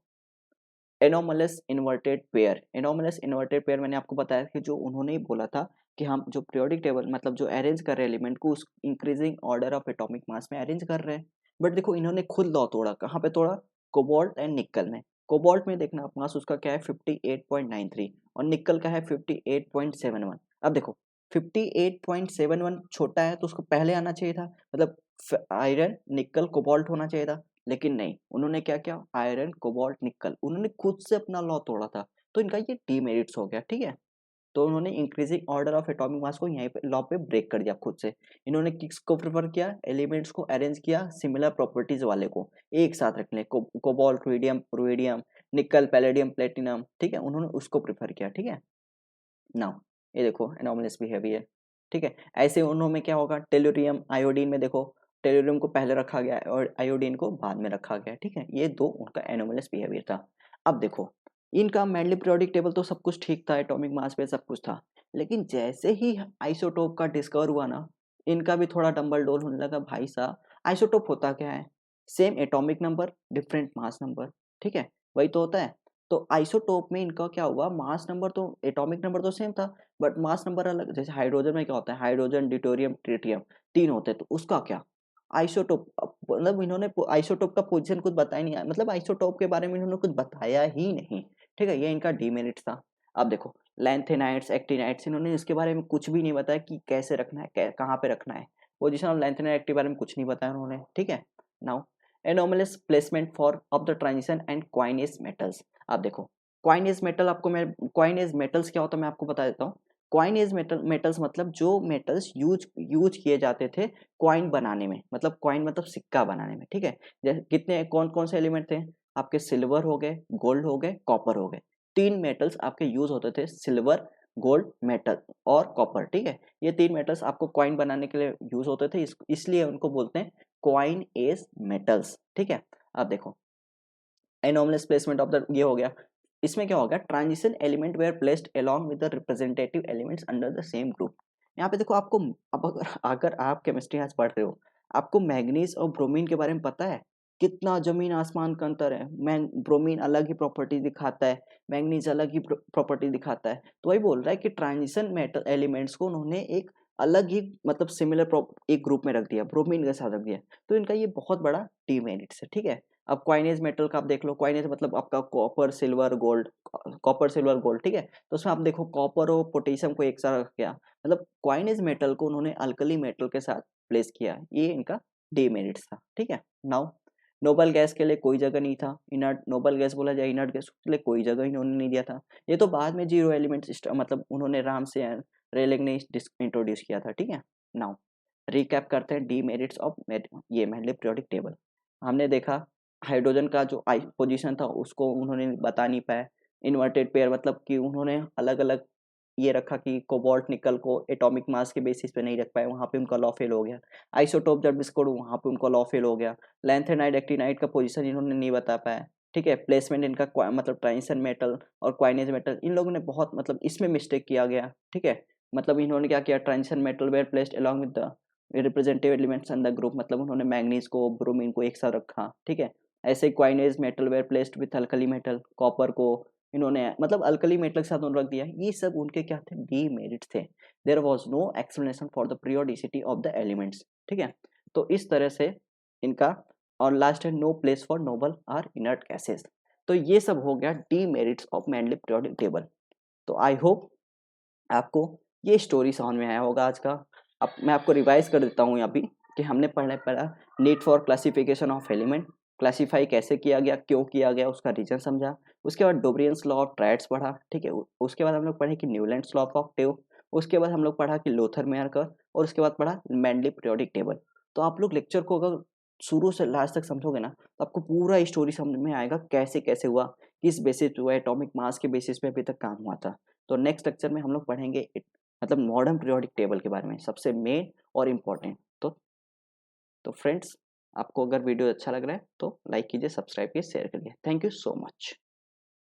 anomalous inverted pair. Anomalous inverted pair मैंने आपको बताया कि जो उन्होंने बोला था कि हम जो पीरियोडिक टेबल मतलब जो अरेंज कर रहे हैं एलिमेंट को, उस increasing order of atomic mass में अरेंज कर रहे हैं। बट देखो इन्होंने खुद लॉ तोड़ा, कहाँ पे तोड़ा, कोबाल्ट एंड निकल में। कोबाल्ट में देखना मास उसका क्या है 58.93 और निकल का है 58.71। अब देखो 58.71 छोटा है तो उसको पहले आना चाहिए था, मतलब आयरन निकल कोबाल्ट होना चाहिए था, लेकिन नहीं, उन्होंने क्या किया, आयरन कोबाल्ट निकल, उन्होंने खुद से अपना लॉ तोड़ा था। तो इनका ये डीमेरिट्स हो गया, ठीक है। तो उन्होंने increasing order of atomic mass को यहीं पे लॉ पे ब्रेक कर दिया खुद से। इन्होंने किसको प्रेफर किया, एलिमेंट्स को अरेंज किया सिमिलर प्रॉपर्टीज वाले को एक साथ रखने, कोबाल्ट रुइडियम रुइडियम निकल पैलेडियम प्लेटिनम, ठीक है, उन्होंने उसको प्रेफर किया, ठीक है। नाउ ये देखो एनोमलस बिहेवियर, ठीक है। ऐसे उन्होंने क्या होगा, टेलुरियम आयोडीन में देखो, टेलुरियम को पहले रखा गया और आयोडीन को बाद में रखा गया, ठीक है। ये दो उनका एनोमलस बिहेवियर था। अब देखो इनका मेंडली पीरियोडिक टेबल तो सब कुछ ठीक था, एटॉमिक मास पे सब कुछ था, लेकिन जैसे ही आइसोटोप का डिस्कवर हुआ ना, इनका भी थोड़ा डंबल डोल होने लगा। भाई साहब आइसोटोप होता क्या है, same atomic number different mass number, ठीक है, वही तो होता है। तो आइसोटोप में इनका क्या हुआ, मास नंबर तो एटॉमिक नंबर तो सेम था, बट मास नंबर अलग। जैसे हाइड्रोजन में क्या होता है, हाइड्रोजन ड्यूटेरियम ट्रिटियम तीन होते हैं, तो उसका क्या आइसोटोप, मतलब इन्होंने आइसोटोप का पोजीशन कुछ बताया नहीं, मतलब आइसोटोप के बारे में इन्होंने कुछ बताया ही नहीं, ठीक है। ये इनका डीमेरिट था। अब देखो लैंथेनाइड्स एक्टिनाइड्स, इन्होंने इसके बारे में कुछ भी नहीं बताया कि कैसे रखना है, कहाँ पे रखना है, पोजीशन ऑफ लैंथेनाइड एक्टिव बारे में कुछ नहीं बताया उन्होंने, ठीक है। Now anomalous placement for of the transition and coinage metals. आप देखो क्वाइनेस मेटल, आपको मैं क्वाइनेस मेटल्स क्या होता है मैं आपको बता देता हूँ। क्वाइनेस मेटल्स मतलब जो मेटल्स यूज यूज किए जाते थे क्वाइन बनाने में, मतलब क्वाइन मतलब सिक्का बनाने में, ठीक है। जैसे कितने कौन कौन से एलिमेंट थे आपके, सिल्वर हो गए, गोल्ड हो गए, कॉपर हो गए, तीन मेटल्स आपके यूज होते थे, सिल्वर गोल्ड मेटल और कॉपर, ठीक है। ये तीन मेटल्स आपको क्वाइन बनाने के लिए यूज होते थे, इसलिए उनको बोलते हैं क्वाइन एज मेटल्स, ठीक है। अब देखो एनोमलस प्लेसमेंट ऑफ द, ये हो गया। इसमें क्या हो गया, transition element where placed along with the representative elements under the same group. यहाँ पे देखो आपको, अब अगर आप केमिस्ट्री आज पढ़ रहे हो, आपको मैग्नीज और ब्रोमीन के बारे में पता है, कितना जमीन आसमान का अंतर है। ब्रोमीन अलग ही प्रॉपर्टी दिखाता है, मैग्नीज अलग ही प्रॉपर्टी दिखाता है। तो वही बोल रहा है कि ट्रांजिशन मेटल एलिमेंट्स को उन्होंने एक अलग ही मतलब सिमिलर एक ग्रुप में रख दिया, ब्रोमीन के साथ रख दिया। तो इनका ये बहुत बड़ा डीमेरिट्स है, ठीक है। अब क्वाइनेज मेटल का आप देख लो, क्वाइनेज मतलब आपका copper silver gold, copper silver gold, ठीक है। तो उसमें आप देखो कॉपर और पोटेशियम को एक साथ रख गया, मतलब क्वाइनेज मेटल को उन्होंने अल्कली मेटल के साथ प्लेस किया, ये इनका डीमेरिट्स था, ठीक है। नाउ नोबल गैस के लिए कोई जगह नहीं था, इनर्ट नोबल गैस बोला जाए, इनर्ट गैस के लिए कोई जगह इन्होंने नहीं दिया था। ये तो बाद में जीरो एलिमेंट मतलब उन्होंने राम से रेलिंग ने इंट्रोड्यूस किया था, ठीक है। नाउ रिकैप करते हैं डीमेरिट्स ऑफ ये मेंडलीव पीरियोडिक टेबल। हमने देखा हाइड्रोजन का जो पोजीशन था उसको उन्होंने बता नहीं पाया। इन्वर्टेड पेयर मतलब कि उन्होंने अलग अलग ये रखा कि कोबाल्ट निकल को एटॉमिक मास के बेसिस पे नहीं रख पाए, वहाँ पे उनका लॉ फेल हो गया। आइसोटोप जब डिस्कवर वहाँ पे उनका लॉ फेल हो गया। लैंथेनाइड एक्टिनाइड का पोजीशन इन्होंने नहीं बता पाया। ठीक है, प्लेसमेंट इनका मतलब ट्रांजिशन मेटल और क्वाइनेज मेटल, इन लोगों ने बहुत मतलब इसमें मिस्टेक किया गया, ठीक है। मतलब इन्होंने क्या किया, transition metal were placed along with the representative elements in the group, मतलब उन्होंने मैंगनीज को ब्रोमीन को एक साथ रखा, ठीक है। ऐसे coinage metal were placed with alkali metal, copper को इन्होंने मतलब अल्कली मेटल के साथ उन्होंने रख दिया। ये सब उनके क्या थे, डीमेरिट्स थे। There was no explanation for the periodicity of the elements, ठीक है। तो इस तरह से इनका, और लास्ट है नो प्लेस फॉर नोबल और इनर्ट गैसेस। तो ये सब हो गया demerits of Mendeleev periodic table. तो आई होप आपको ये स्टोरी समझ में आया होगा आज का। अब मैं आपको रिवाइज कर देता हूँ अभी कि हमने पढ़ा need for classification of element, classify कैसे किया गया, क्यों किया गया, उसका रीजन समझा। उसके बाद डोबरियंस लॉ ऑफ ट्रायड्स पढ़ा, ठीक है। उसके बाद हम लोग पढ़े कि न्यूलैंड्स लॉ ऑफ ऑक्टेव। उसके बाद हम लोग पढ़ा कि लोथर मेयर का, और उसके बाद पढ़ा मेंडलीव पीरियोडिक टेबल। तो आप लोग लेक्चर को अगर शुरू से लास्ट तक समझोगे ना, तो आपको पूरा स्टोरी समझ में आएगा कैसे कैसे हुआ, किस बेसिस पे हुआ, एटॉमिक मास के बेसिस पे अभी तक काम हुआ था। तो नेक्स्ट लेक्चर में हम लोग पढ़ेंगे मतलब मॉडर्न पीरियोडिक टेबल के बारे में, सबसे मेन और इम्पोर्टेंट। तो फ्रेंड्स, आपको अगर वीडियो अच्छा लग रहा है तो लाइक कीजिए, सब्सक्राइब कीजिए, शेयर करिए। Thank you so much.